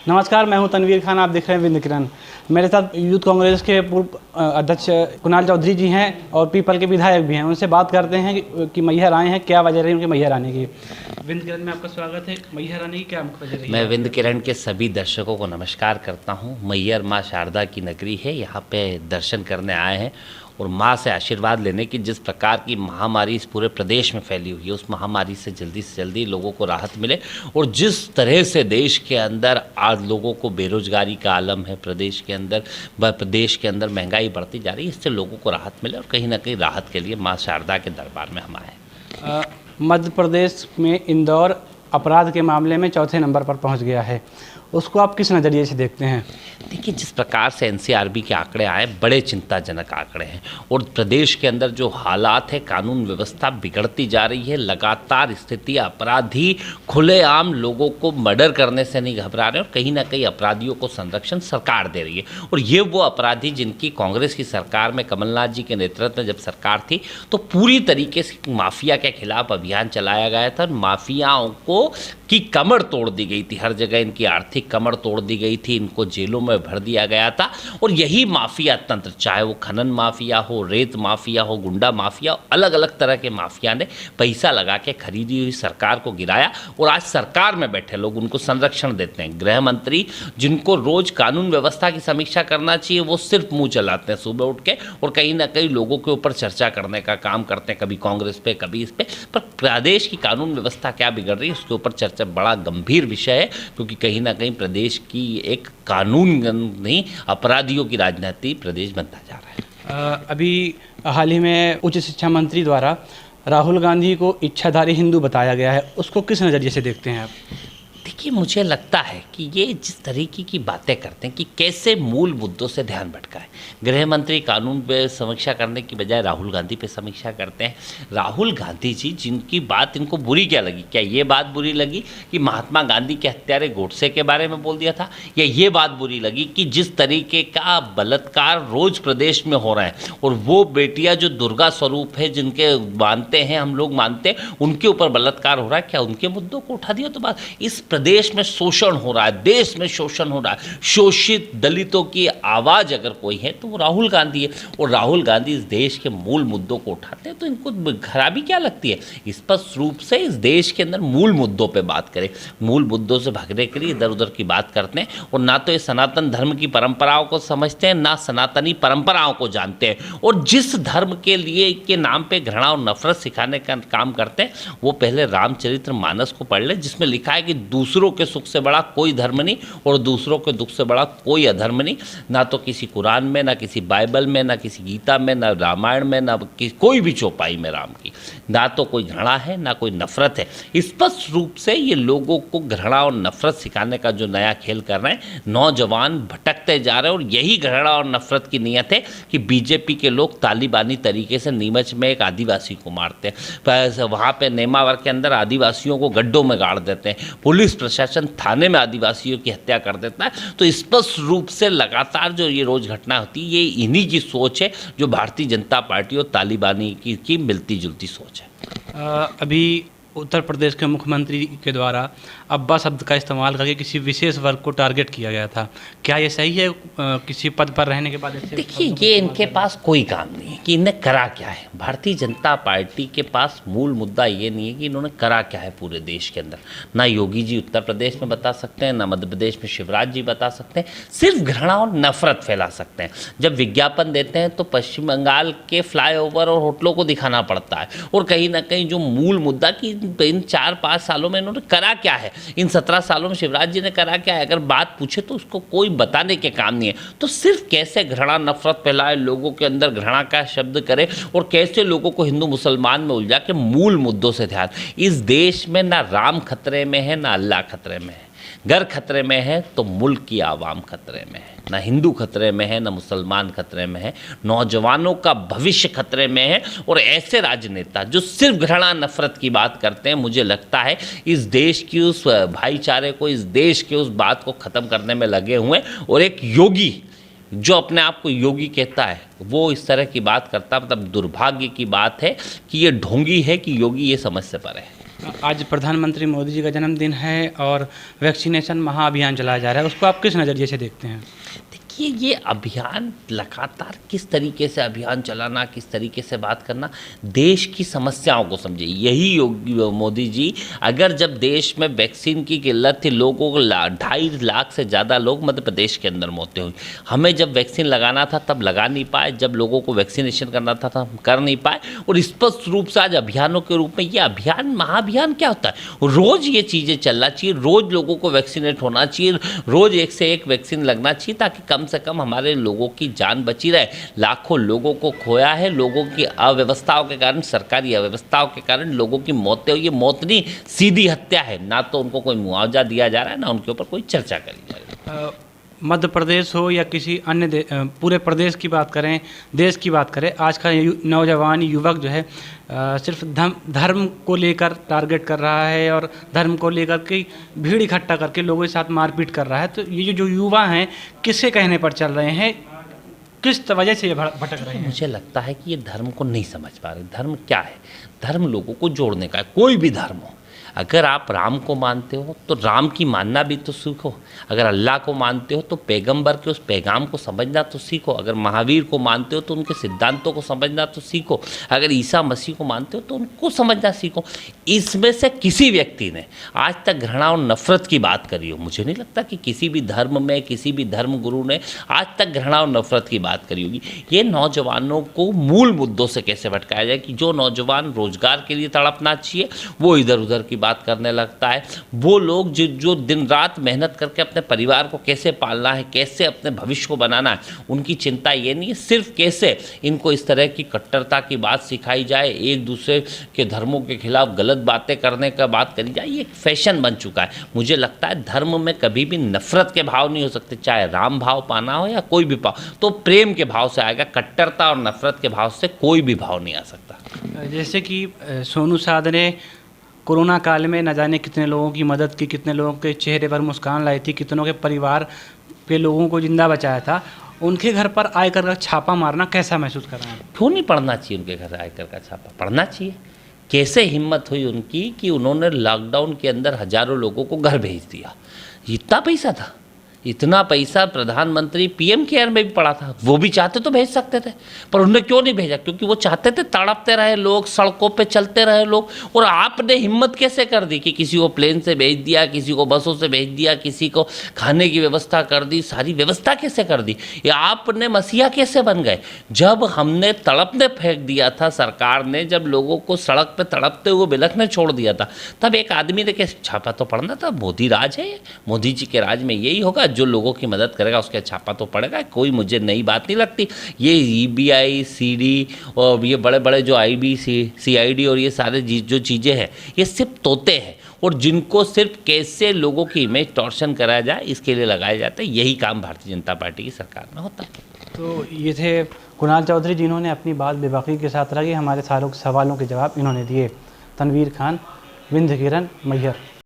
नमस्कार, मैं हूं तनवीर खान। आप देख रहे हैं विंध्य किरण। मेरे साथ यूथ कांग्रेस के पूर्व अध्यक्ष कुणाल चौधरी जी हैं और पीपल के विधायक भी हैं। उनसे बात करते हैं कि मैहर आए हैं, क्या वजह रही उनके मैहर आने की। विंध्य किरण में आपका स्वागत है। मैहर आने की क्या मुख्य वजह रही? मैं विंध्य किरण के सभी दर्शकों को नमस्कार करता हूं। मैहर माँ शारदा की नगरी है, यहाँ पे दर्शन करने आए हैं और माँ से आशीर्वाद लेने की। जिस प्रकार की महामारी इस पूरे प्रदेश में फैली हुई है, उस महामारी से जल्दी लोगों को राहत मिले। और जिस तरह से देश के अंदर आज लोगों को बेरोजगारी का आलम है, प्रदेश के अंदर महंगाई बढ़ती जा रही है, इससे लोगों को राहत मिले और कहीं ना कहीं राहत के लिए माँ शारदा के दरबार में हम आए। मध्य प्रदेश में इंदौर अपराध के मामले में चौथे नंबर पर पहुंच गया है, उसको आप किस नज़रिए से देखते हैं? देखिए, जिस प्रकार से एनसीआरबी के आंकड़े आए, बड़े चिंताजनक आंकड़े हैं और प्रदेश के अंदर जो हालात है, कानून व्यवस्था बिगड़ती जा रही है। लगातार स्थिति, अपराधी खुलेआम लोगों को मर्डर करने से नहीं घबरा रहे और कहीं ना कहीं अपराधियों को संरक्षण सरकार दे रही है। और ये वो अपराधी जिनकी कांग्रेस की सरकार में, कमलनाथ जी के नेतृत्व में जब सरकार थी, तो पूरी तरीके से माफिया के खिलाफ अभियान चलाया गया था। माफियाओं की कमर तोड़ दी गई थी, हर जगह इनकी आर्थिक कमर तोड़ दी गई थी, इनको जेलों में भर दिया गया था। और यही माफिया तंत्र, चाहे वो खनन माफिया हो, रेत माफिया हो, गुंडा माफिया, अलग अलग तरह के माफिया ने पैसा लगा के खरीदी हुई सरकार को गिराया। और आज सरकार में बैठे लोग उनको संरक्षण देते हैं। गृह मंत्री, जिनको रोज कानून व्यवस्था की समीक्षा करना चाहिए, वो सिर्फ मुंह चलाते हैं सुबह उठ के और कहीं ना कहीं लोगों के ऊपर चर्चा करने का काम करते हैं, कभी कांग्रेस पे, कभी इस पे। पर प्रदेश की कानून व्यवस्था क्या बिगड़ रही है, उसके ऊपर चर्चा बड़ा गंभीर विषय है, क्योंकि कहीं ना कहीं प्रदेश की एक कानून नहीं, अपराधियों की राजनीति प्रदेश बनता जा रहा है। अभी हाल ही में उच्च शिक्षा मंत्री द्वारा राहुल गांधी को इच्छाधारी हिंदू बताया गया है, उसको किस नज़रिए से देखते हैं आप? देखिए, मुझे लगता है कि ये जिस तरीके की बातें करते हैं कि कैसे मूल मुद्दों से ध्यान भटकाए। गृह मंत्री कानून पे समीक्षा करने की बजाय राहुल गांधी पे समीक्षा करते हैं। राहुल गांधी जी, जिनकी बात इनको बुरी क्या लगी? क्या ये बात बुरी लगी कि महात्मा गांधी के हत्यारे गोडसे के बारे में बोल दिया था, या ये बात बुरी लगी कि जिस तरीके का बलात्कार रोज प्रदेश में हो रहा है और वो बेटियां जो दुर्गा स्वरूप है, जिनके मानते हैं, हम लोग मानते हैं, उनके ऊपर बलात्कार हो रहा है, क्या उनके मुद्दों को उठा दिया? तो बात, इस प्रदेश में शोषण हो रहा है, देश में शोषण हो रहा है, शोषित दलितों की आवाज़ अगर कोई है तो वो राहुल गांधी है। और राहुल गांधी इस देश के मूल मुद्दों को उठाते हैं, तो इनको खराबी क्या लगती है? स्पष्ट रूप से इस देश के अंदर मूल मुद्दों पे बात करें। मूल मुद्दों से भागने के लिए इधर उधर की बात करते हैं और ना तो ये सनातन धर्म की परंपराओं को समझते हैं, ना सनातनी परंपराओं को जानते हैं। और जिस धर्म के लिए के नाम पे घृणा और नफरत सिखाने का काम करते हैं, वो पहले रामचरितमानस को पढ़ ले, जिसमें लिखा है कि दूसरों के सुख से बड़ा कोई धर्म नहीं और दूसरों के दुख से बड़ा कोई अधर्म नहीं। ना तो किसी कुरान में, ना किसी बाइबल में, ना किसी गीता में, ना रामायण में, ना कोई भी चौपाई में राम की, ना तो कोई घृणा है, ना कोई नफरत है। स्पष्ट रूप से ये लोगों को घृणा और नफरत सिखाने का जो नया खेल कर रहे हैं, नौजवान भटकते जा रहे हैं। और यही घृणा और नफरत की नीयत है कि बीजेपी के लोग तालिबानी तरीके से नीमच में एक आदिवासी को मारते हैं, वहाँ पे नेमावर के अंदर आदिवासियों को गड्ढों में गाड़ देते हैं, पुलिस प्रशासन थाने में आदिवासियों की हत्या कर देता है। तो स्पष्ट रूप से लगातार जो ये रोज घटना होती है, ये इन्हीं की सोच है, जो भारतीय जनता पार्टी और तालिबानी की मिलती जुलती सोच है। अभी उत्तर प्रदेश के मुख्यमंत्री के द्वारा अब्बा शब्द का इस्तेमाल करके किसी विशेष वर्ग को टारगेट किया गया था, क्या ये सही है? किसी पद पर रहने के बाद देखिए, ये इनके पास कोई काम नहीं है कि इन्हें करा क्या है। भारतीय जनता पार्टी के पास मूल मुद्दा ये नहीं है कि इन्होंने करा क्या है पूरे देश के अंदर। ना योगी जी उत्तर प्रदेश में बता सकते हैं, ना मध्य प्रदेश में शिवराज जी बता सकते हैं। सिर्फ घृणा और नफरत फैला सकते हैं। जब विज्ञापन देते हैं तो पश्चिम बंगाल के फ्लाईओवर और होटलों को दिखाना पड़ता है, और कहीं ना कहीं जो मूल मुद्दा कि इन 4-5 सालों में इन्होंने करा क्या है, इन 17 सालों में शिवराज जी ने करा क्या है, अगर बात पूछे तो उसको कोई बताने के काम नहीं है। तो सिर्फ कैसे घृणा नफरत फैलाए, लोगों के अंदर घृणा का शब्द करे और कैसे लोगों को हिंदू मुसलमान में उलझा के मूल मुद्दों से ध्यान। इस देश में ना राम खतरे में है, ना अल्लाह खतरे में है। घर खतरे में है तो मुल्क की आवाम खतरे में है। ना हिंदू खतरे में है, ना मुसलमान खतरे में है, नौजवानों का भविष्य खतरे में है। और ऐसे राजनेता जो सिर्फ घृणा नफरत की बात करते हैं, मुझे लगता है इस देश की उस भाईचारे को, इस देश के उस बात को ख़त्म करने में लगे हुए हैं। और एक योगी जो अपने आप को योगी कहता है, वो इस तरह की बात करता, मतलब दुर्भाग्य की बात है कि ये ढोंगी है कि योगी ये समझ से परे है। आज प्रधानमंत्री मोदी जी का जन्मदिन है और वैक्सीनेशन महाअभियान चलाया जा रहा है, उसको आप किस नज़रिए से देखते हैं? देखिए, ये अभियान लगातार किस तरीके से अभियान चलाना, किस तरीके से बात करना, देश की समस्याओं को समझे। यही योगी मोदी जी, अगर जब देश में वैक्सीन की किल्लत थी, लोगों को 2.5 लाख से ज़्यादा लोग मध्य प्रदेश के अंदर मौतें हुई, हमें जब वैक्सीन लगाना था तब लगा नहीं पाए, जब लोगों को वैक्सीनेशन करना था तब हम कर नहीं पाए। और स्पष्ट रूप से आज अभियानों के रूप में ये अभियान महाअभियान क्या होता है, रोज़ ये चीज़ें चलना चाहिए, रोज़ लोगों को वैक्सीनेट होना चाहिए, रोज़ एक से एक वैक्सीन लगना चाहिए, ताकि कम से कम हमारे लोगों की जान बची रहे। लाखों लोगों को खोया है, लोगों की अव्यवस्थाओं के कारण, सरकारी अव्यवस्थाओं के कारण लोगों की मौतें हुई। ये मौत नहीं, सीधी हत्या है। ना तो उनको कोई मुआवजा दिया जा रहा है, ना उनके ऊपर कोई चर्चा करी जा रही है। मध्य प्रदेश हो या किसी अन्य पूरे प्रदेश की बात करें, देश की बात करें, आज का नौजवान युवक जो है सिर्फ धर्म को लेकर टारगेट कर रहा है और धर्म को लेकर के भीड़ इकट्ठा करके लोगों के साथ मारपीट कर रहा है। तो ये जो युवा हैं, किसके कहने पर चल रहे हैं, किस वजह से ये भटक रहे हैं? मुझे लगता है कि ये धर्म को नहीं समझ पा रहे। धर्म क्या है? धर्म लोगों को जोड़ने का है, कोई भी धर्म हो। अगर आप राम को मानते हो तो राम की मानना भी तो सीखो। अगर अल्लाह को मानते हो तो पैगंबर के उस पैगाम को समझना तो सीखो। अगर महावीर को मानते हो तो उनके सिद्धांतों को समझना तो सीखो। अगर ईसा मसीह को मानते हो तो उनको समझना सीखो। इसमें से किसी व्यक्ति ने आज तक घृणा और नफरत की बात करी हो? मुझे नहीं लगता कि किसी भी धर्म में, किसी भी धर्म गुरु ने आज तक घृणा और नफरत की बात करी होगी। ये नौजवानों को मूल मुद्दों से कैसे भटकाया जाए कि जो नौजवान रोजगार के लिए तड़पना चाहिए वो इधर उधर की बात करने लगता है। वो लोग जो दिन रात मेहनत करके अपने परिवार को कैसे पालना है, कैसे अपने भविष्य को बनाना है, उनकी चिंता ये नहीं है। सिर्फ कैसे इनको इस तरह की कट्टरता की बात सिखाई जाए, एक दूसरे के धर्मों के खिलाफ गलत बातें करने का बात करी जाए, ये एक फैशन बन चुका है। मुझे लगता है धर्म में कभी भी नफरत के भाव नहीं हो सकते। चाहे राम भाव पाना हो या कोई भी भाव, तो प्रेम के भाव से आएगा। कट्टरता और नफरत के भाव से कोई भी भाव नहीं आ सकता। जैसे कि सोनू साध ने कोरोना काल में न जाने कितने लोगों की मदद की, कितने लोगों के चेहरे पर मुस्कान लाई थी, कितनों के परिवार के लोगों को जिंदा बचाया था। उनके घर पर आयकर का छापा मारना कैसा महसूस कर रहे हैं? क्यों नहीं पढ़ना चाहिए उनके घर आयकर का छापा? पढ़ना चाहिए। कैसे हिम्मत हुई उनकी कि उन्होंने लॉकडाउन के अंदर हजारों लोगों को घर भेज दिया। इतना पैसा था, इतना पैसा प्रधानमंत्री पीएम केयर में भी पड़ा था। वो भी चाहते तो भेज सकते थे, पर उन्होंने क्यों नहीं भेजा? क्योंकि वो चाहते थे तड़पते रहे लोग, सड़कों पे चलते रहे लोग। और आपने हिम्मत कैसे कर दी कि किसी को प्लेन से भेज दिया, किसी को बसों से भेज दिया, किसी को खाने की व्यवस्था कर दी, सारी व्यवस्था कैसे कर दी? ये आपने मसीहा कैसे बन गए? जब हमने तड़पने फेंक दिया था, सरकार ने जब लोगों को सड़क पर तड़पते हुए बिलखने छोड़ दिया था, तब एक आदमी ने कैसे छापा तो पड़ना था। मोदी राज है, मोदी जी के राज में यही होगा। जो लोगों की मदद करेगा उसके छापा तो पड़ेगा। कोई मुझे नई बात नहीं लगती। ये ईबीआई, सीडी और ये बड़े बड़े जो आईबी, सीआईडी और ये सारे जो चीज़ें हैं, ये सिर्फ तोते हैं और जिनको सिर्फ कैसे लोगों की इमेज टॉर्शन कराया जाए इसके लिए लगाए जाते हैं। यही काम भारतीय जनता पार्टी की सरकार में होता है। तो ये थे कुणाल चौधरी, जिन्होंने अपनी बात बेबाकी के साथ रखी। हमारे सारों सवालों के जवाब इन्होंने दिए। तनवीर खान, विंध्य किरण, मैहर।